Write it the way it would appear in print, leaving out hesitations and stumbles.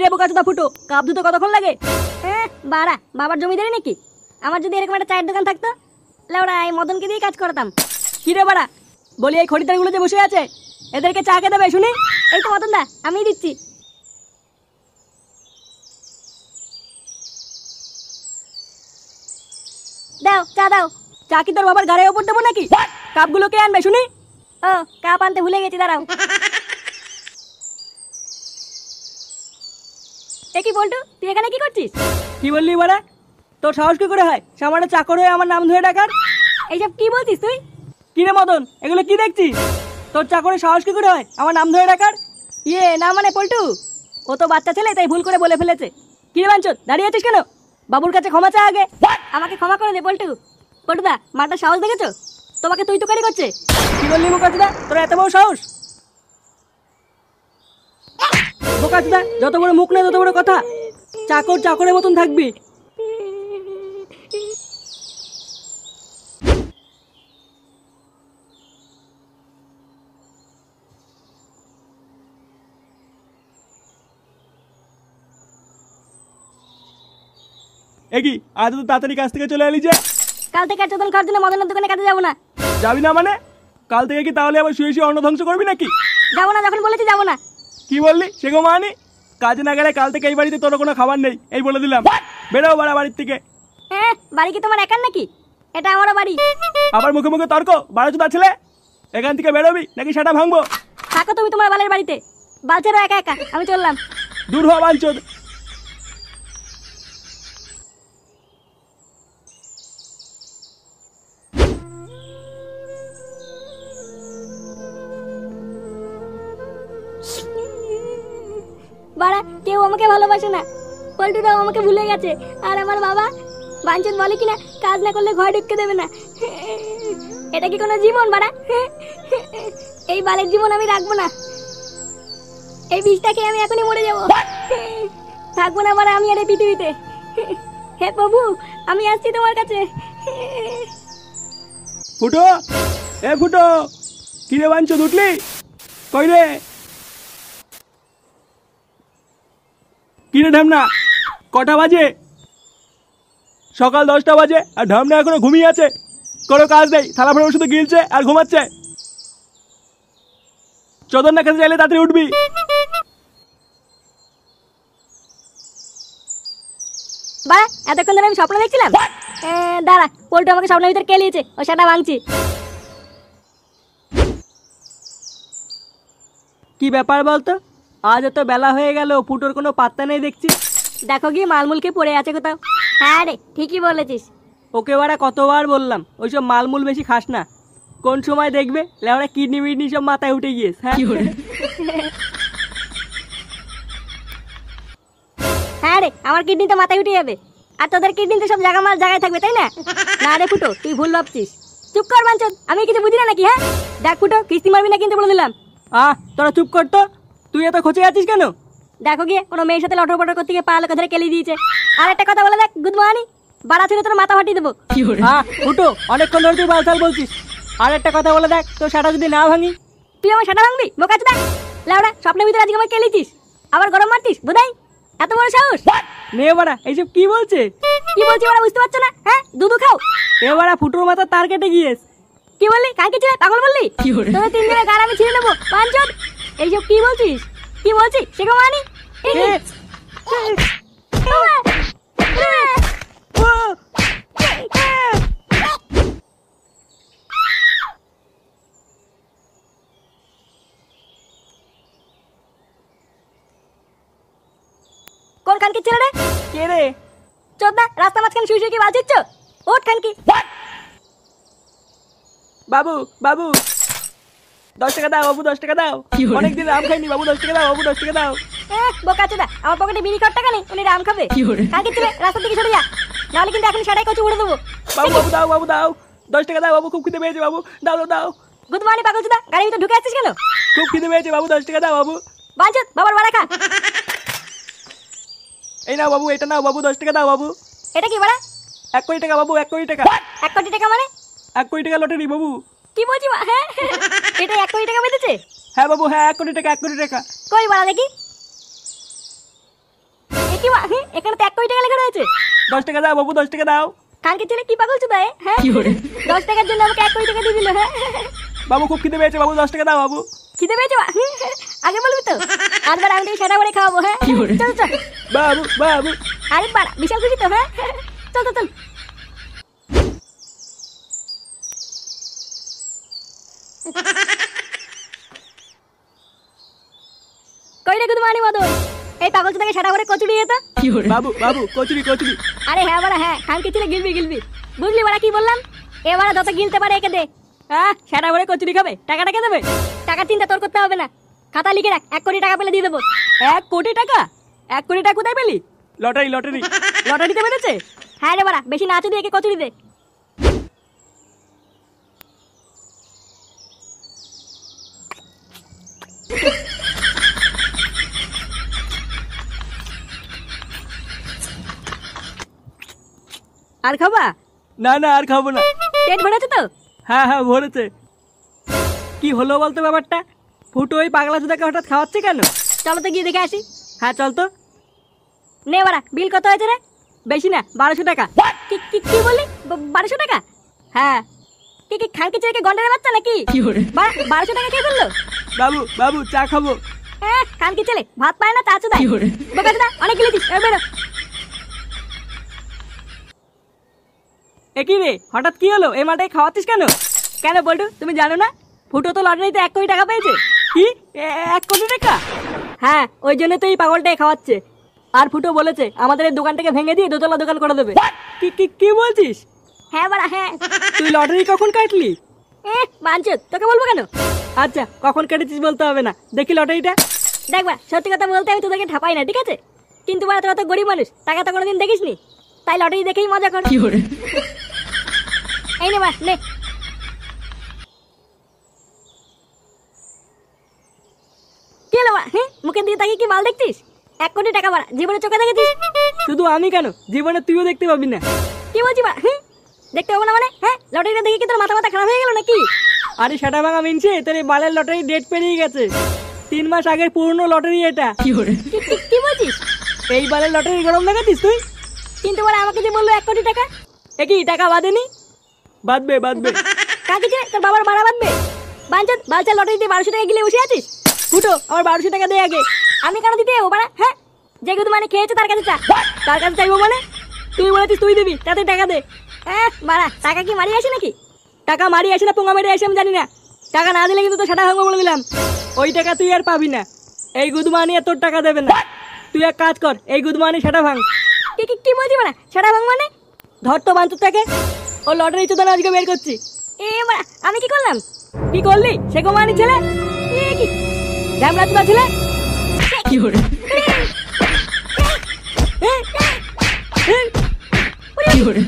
রে বোকাচোদা ফুটো, কাপ ধুতে কতক্ষণ লাগে? হ্যাঁ বাড়া, বাবার জমিদারি নাকি? আমার যদি এরকম একটা চায়ের দোকান থাকতো, লেওড়া এই মদনকে দিয়ে কাজ করতাম। কি রে বাড়া, বলি এই খরিদ্দারগুলো যে বসে আছে এদেরকে চা কে দেবে শুনি? এই তো মদন দা, আমিই দিচ্ছি। দাও চা দাও। চা কি তোর বাবার গাড়ির ওপর দেবো নাকি? কাপগুলো কে আনবে শুনি? ও কাপ আনতে ভুলে গেছি, দাঁড়াও। এ কি বলটু, তুই এখানে কি করছিস? কি বললি বাড়া? তোর সাহস কি করে হয় সামান্য চাকর হয়ে আমার নাম ধরে ডাকার? এইসব কি বলছিস তুই? কি রে মদন, এগুলো কি দেখছিস? তোর চাকরের সাহস কি করে হয় আমার নাম ধরে ডাকার? ইয়ে না মানে পল্টু, ও তো বাচ্চা ছেলে তাই ভুল করে বলে ফেলেছে। কি রে বাঞ্চদ, দাঁড়িয়ে আছিস কেন? বাবুর কাছে ক্ষমা চা আগে। আমাকে ক্ষমা করে দে পল্টু। পল্টুদা, মারটা সাহস দেখেছো? তোমাকে তুই তো কারি করছে। কি বললি বোকাচোদা, তোর এত বড় সাহস? বোকাচোদা, যত বড় মুখ নেই তত বড় কথা। চাকর চাকরের মতন থাকবি। একি আজ তো তাড়াতাড়ি কাজ থেকে চলে এলি যে? কাল থেকে আর চোদন খাওয়ার জন্য মদনের দোকানে কাজে যাবো না। যাবি না মানে? কাল থেকে কি তাহলে আবার শুয়ে শুয়ে অন্ন ধ্বংস করবি নাকি? যাবো না, যখন বলেছি যাবো না। কি বললি সে গো মানি? কাজে না গেলে কাল থেকে এই বাড়িতে তোর কোনো খাবার নেই, এই বলে দিলাম। বেরো বাড়া বাড়ির থেকে। হ্যাঁ, বাড়ি কি তোমার একার নাকি? এটা আমারও বাড়ি। আবার মুখে মুখে তর্ক, বারোচোদা ছেলে। এখান থেকে বেরোবি নাকি সেটা ভাঙবো? থাকো তুমি তোমার বালের বাড়িতে, বালছেরও একা একা, আমি চললাম। দূর হওয়া বাঞ্চদ। বাড়া, কেউ আমাকে ভালোবাসে না, পল্টুরাও আমাকে ভুলে গেছে। আর আমার বাবা বাঞ্চন বলে কিনা কাজ না করলে ঘরে ঢুকতে দেবে না। এটা কি কোনো জীবন বাড়া? এই বালের জীবন আমি রাখবো না। এই বিষটা খেয়ে আমি এখনই মরে যাবো। থাকবো না বাড়া আমি আর এই পৃথিবীতে। হে প্রভু, আমি আসছি তোমার কাছে। ফুটো, এ ফুটো, কি রে বাঞ্চদ, উঠলি? কই রে? কি রে ঢামনা, কটা বাজে? সকাল 10টা বাজে আর ঢামনা এখনো ঘুমিয়ে আছে। কোনো কাজ নেই, থালা ফেলে শুধু গিলছে আর ঘুমাচ্ছে। চোদন না খেতে চাইলে তাড়াতাড়ি উঠবি। বাড়া, এতক্ষণ ধরে আমি স্বপ্ন দেখছিলাম। দাঁড়া, পল্টু আমাকে স্বপ্নের ভিতরে কেলিয়েছে, ও সেটা ভাঙছি। কি ব্যাপার বলতো, আজ এত বেলা হয়ে গেল ফুটোর কোনো পাত্তা নেই দেখছি। দেখো গিয়ে মালমুলকে পড়ে আছে কোথাও। হ্যাঁ রে, ঠিকই বলেছিস। ওকে বাড়া কতবার বললাম ওইসব মালমুল বেশি খাস না। কোন সময় দেখবে লেওরা কিডনি মিডনি সব মাথায় উঠে গিয়েছে। হ্যাঁ হ্যাঁ রে, আমার কিডনি তো মাথায় উঠে যাবে, আর তোদের কিডনি তো সব জায়গা মাল জায়গায় থাকবে, তাই না? না রে ফুটো, তুই ভুল ভাবছিস। চুপ কর বাঞ্চদ, আমি কিছু বুঝি না নাকি? হ্যাঁ দেখ ফুটো, কিস্তি মারবি না কিন্তু বলে দিলাম। তোরা চুপ কর তো, তুই এত খোঁচে আছিস কেন? দেখো গিয়ে কোনো মেয়ের সাথে লটর পটর করতে গিয়ে পা লোকে ধরে কেলি দিয়েছে। আর একটা কথা বলে দেখ, গুড মর্নিং, বাড়া ছিল তোর মাথা ফাটিয়ে দেবো। ফুটো, অনেকক্ষণ ধরে তুই বালছাল বলছিস। আর একটা কথা বলে দেখ, তোর সেটা যদি না ভাঙি। তুই আমার সেটা ভাঙবি? বোকাচোদা দেখ, লেওড়া স্বপ্নের ভিতরে আজকে আমাকে কেলিছিস, আবার গরম মারতিস বোধাই। এত বড় সাহস! নে বাড়া, এইসব কি বলছে? কি বলছি বাড়া, বুঝতে পারছো না? হ্যাঁ, দুধু খাও। এ বাড়া, ফুটোর মাথা তার কেটে গিয়েছ। কি বললি? কাকে ছিলে পাগল বললি? তোদের তিনজনের গাল আমি ছিঁড়ে নেবো বাঞ্চদ। এইসব কি বলছিস? কি বলছিস সেগো মানি? কোন খানকি ছেলে রে? কে রে? চোদনা, রাস্তা মাঝখানে শুয়ে শুয়ে কি বালছিচ্ছ? ওঠ খানকি। বাবু বাবু, 10 টাকা দাও বাবু, 10 টাকা দাও। অনেকদিন রাম খাইনি বাবু, 10 টাকা দাও বাবু, 10 টাকা দাও। বোকাচোদা, আমার পকেটে বিড়ি খাওয়ার টাকা নেই, উনি রাম খাবে? খানকি ছেলে, রাস্তার দিকে সরে যা, নাহলে কিন্তু এখন সেটাই কচু উড়ে দেবো। বাবু বাবু দাও, বাবু দাও, 10 টাকা দাও বাবু, খুব খিদে পেয়েছে বাবু, দাও দাও দাও। গুড মর্নিং পাগলচোদা, গাড়ির ভিতরে ঢুকে আসছিস কেন? খুব খিদে পেয়েছে বাবু, 10 টাকা দাও বাবু। বাঞ্চদ, বাবার বাড়া খা। এই নাও বাবু, এটা নাও বাবু, 10 টাকা দাও বাবু। এটা কি বাড়া? 1 কোটি টাকা বাবু, 1 কোটি টাকা। 1 কোটি টাকা মানে? 1 কোটি টাকা লটারি বাবু। কি বলছি? হ্যাঁ, এটা 1 কোটি টাকা বেঁধেছে? হ্যাঁ বাবু, হ্যাঁ 1 কোটি টাকা, 1 কোটি টাকা। কই বাড়া দেখি। কি মা এখানে তো 1 কোটি টাকা লেখা রয়েছে। 10 টাকা দাও বাবু, 10 টাকা দাও। কালকে ছেলে কি পাগল চুদায় হ্যাঁ? 10 টাকার জন্য আমাকে 1 কোটি টাকা দিয়ে দিল হ্যাঁ? বাবু খুব খিদে পেয়েছে বাবু, 10 টাকা দাও বাবু। খিদে পেয়েছে মা আগে বলবি তো। আরবার আমি তোকে সেটা করে খাওয়াবো হ্যাঁ? চল চল। বাবু বাবু। আরে বাড়া বিশাল খুশি তো হ্যাঁ? চল চল চল। কই রে গুদমানি মদন, এই পাগল চোদাকে সেটা করে কচুরি যেত। বাবু বাবু কচুরি কচুরি। আরে হ্যাঁ বাড়া হ্যাঁ, খানকে ছেলে গিলবি গিলবি। বুঝলি বাড়া কি বললাম? এবারে যত গিলতে পারে একে দে। হ্যাঁ সেটা করে কচুরি খাবে, টাকাটা কে দেবে? টাকা চিন্তা তোর করতে হবে না, খাতা লিখে রাখ, 1 কোটি টাকা পেলে দিয়ে দেবো। 1 কোটি টাকা? 1 কোটি টাকা কোথায় পেলি? Lottery lottery. লটারিতে পেরেছে? হ্যাঁ রে বাড়া, বেশি নাচু দিয়ে একে কচুরি দে। আর খাবা? না না আর খাবো না। পেট ভরেছে তো? হ্যাঁ হ্যাঁ ভরেছে। কি হলো বলতো ব্যাপারটা? ফুটো ওই পাগলা চোদাকে হঠাৎ খাওয়াচ্ছে কেন? চলো তো গিয়ে দেখে আসি। হ্যাঁ চল তো। নে বাড়া, বিল কত হয়েছে রে? বেশি না, 1200 টাকা। কি কি কি বললি? 1200 টাকা? হ্যাঁ। কি কি খানকে ছেলেকে গন্ডারের বাচ্চা নাকি? বাড়া 1200 টাকা কে বললো? বাবু বাবু চা খাবো। হ্যাঁ খানকে ছেলে ভাত পায় না চা চুদায়। বোকাচোদা অনেক গিলেছিস, এবার বেরো। এ কি রে হঠাৎ কি হলো? এই মালটাকে খাওয়াচ্ছিস কেন? কেন বলটু, তুমি জানো না ফুটো তো লটারিতে 1 কোটি টাকা পেয়েছে? কি 1 কোটি টাকা? হ্যাঁ ওই জন্য তো এই পাগলটাই খাওয়াচ্ছে। আর ফুটো বলেছে আমাদের এই দোকানটাকে ভেঙে দিয়ে দোতলা দোকান করে দেবে। কি কি কি বলছিস? হ্যাঁ বাড়া হ্যাঁ। তুই লটারি কখন কাটলি? বাঞ্চত তোকে বলবো কেন? আচ্ছা কখন কেটেছিস বলতে হবে না, দেখি লটারিটা। দেখবা সত্যি কথা বলতে আমি তোদেরকে ঠাপাই না, ঠিক আছে? কিন্তু বাড়া তোরা তো গরিব মানুষ, টাকা তো কোনোদিন দেখিসনি, তাই লটারি দেখেই মজা কর। এই নে বাড়া নে। কি হলো বাড়া মুখের দিকে তাকিয়ে কি মাল দেখছিস? 1 কোটি টাকা বাড়া জীবনে চোখে দেখেছিস? শুধু আমি কেন, জীবনে তুইও দেখতে পাবি না। কি বলছি বাড়া দেখতে পাবো না মানে? হ্যাঁ লটারিটা দেখে কি তোর মাথা খারাপ হয়ে গেল নাকি? আরে সেটা ভাঙা মিনছে, তোর এই বালের লটারি ডেট পেরিয়ে গেছে। 3 মাস আগের পুরনো লটারি এটা। কি বলছিস? এই বালের লটারি গরম লাগাচ্ছিস তুই? কিন্তু বাড়া আমাকে যে বললো 1 কোটি টাকা। একই টাকা বাঁধেনি? বাঁধবে বাঁধবে। কাকে ছেড়ে তোর বাবার ভাড়া বাঁধবে? বাঞ্চত বালচা লটারিতে 1200 টাকা গিলে বসে আছিস। ফুটো আমার 1200 টাকা দে আগে। আমি কেন দিতে যাবো বাড়া? হ্যাঁ যে গুদ মানে খেয়েছে তার কাছে চা। তার কাছে চাইবো মানে? তুই বলেছিস তুই দিবি, তাতে টাকা দে। বাড়া টাকা কি মারি আসে নাকি? টাকা মারি আসে না পোঙা মেরে আসে আমি জানি না। টাকা না দিলে কিন্তু তো সেটা ভাঙবো বলে দিলাম। ওই টাকা তুই আর পাবি না। এই গুদমানি আর তোর টাকা দেবে না। তুই এক কাজ কর, এই গুদমানি সেটা ভাঙ। কি বলছি বাড়া? সেটা ভাঙ মানে? ধর তো বাঞ্চুর থেকে। ও লটারি চোদানো আজকে বের করছি। বাড়া আমি কি করলাম? কি করলি? সে গোমানি ছেলে কি ঝামলা চোদা ছেলে। কি করে? কি করে?